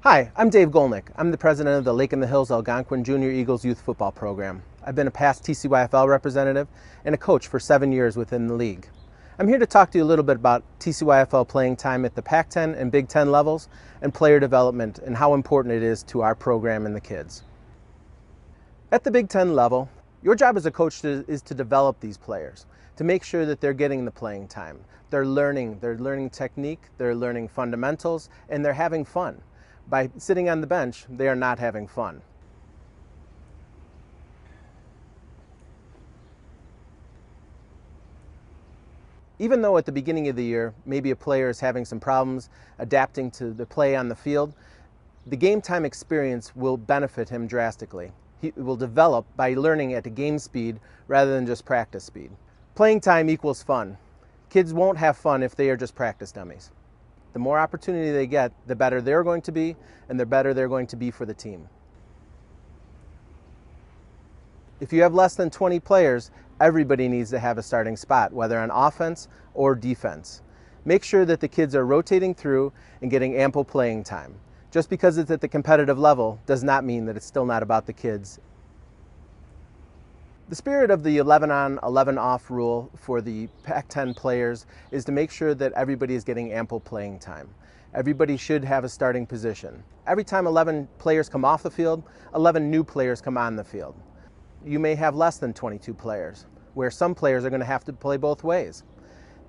Hi, I'm Dave Golnick. I'm the president of the Lake in the Hills Algonquin Junior Eagles Youth Football Program. I've been a past TCYFL representative and a coach for 7 years within the league. I'm here to talk to you a little bit about TCYFL playing time at the Pac-10 and Big 10 levels and player development and how important it is to our program and the kids. At the Big 10 level, your job as a coach is to develop these players, to make sure that they're getting the playing time. They're learning technique, they're learning fundamentals, and they're having fun. By sitting on the bench, they are not having fun. Even though at the beginning of the year, maybe a player is having some problems adapting to the play on the field, the game time experience will benefit him drastically. He will develop by learning at a game speed rather than just practice speed. Playing time equals fun. Kids won't have fun if they are just practice dummies. The more opportunity they get, the better they're going to be, and the better they're going to be for the team. If you have less than 20 players, everybody needs to have a starting spot, whether on offense or defense. Make sure that the kids are rotating through and getting ample playing time. Just because it's at the competitive level does not mean that it's still not about the kids. The spirit of the 11 on, 11 off rule for the Pac-10 players is to make sure that everybody is getting ample playing time. Everybody should have a starting position. Every time 11 players come off the field, 11 new players come on the field. You may have less than 22 players, where some players are going to have to play both ways.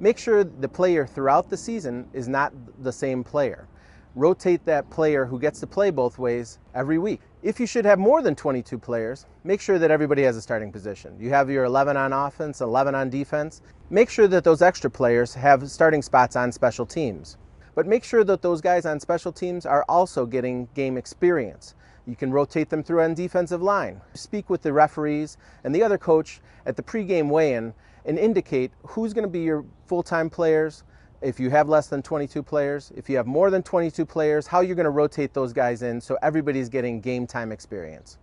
Make sure the player throughout the season is not the same player. Rotate that player who gets to play both ways every week. If you should have more than 22 players, make sure that everybody has a starting position. You have your 11 on offense, 11 on defense. Make sure that those extra players have starting spots on special teams. But make sure that those guys on special teams are also getting game experience. You can rotate them through on defensive line. Speak with the referees and the other coach at the pregame weigh-in and indicate who's going to be your full-time players. If you have less than 22 players, if you have more than 22 players, how you're going to rotate those guys in so everybody's getting game time experience.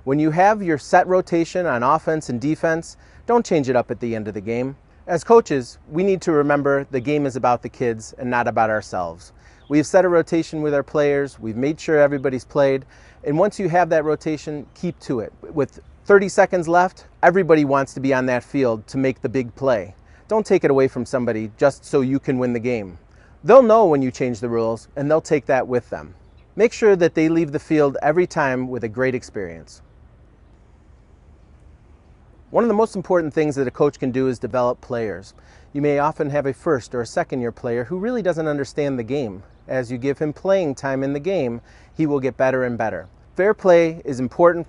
When you have your set rotation on offense and defense, don't change it up at the end of the game. As coaches, we need to remember the game is about the kids and not about ourselves. We've set a rotation with our players, we've made sure everybody's played, and once you have that rotation, keep to it. With 30 seconds left, everybody wants to be on that field to make the big play. Don't take it away from somebody just so you can win the game. They'll know when you change the rules, and they'll take that with them. Make sure that they leave the field every time with a great experience. One of the most important things that a coach can do is develop players. You may often have a first or a second year player who really doesn't understand the game. As you give him playing time in the game, he will get better and better. Fair play is important.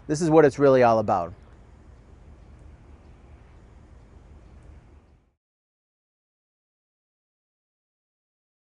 This is what it's really all about.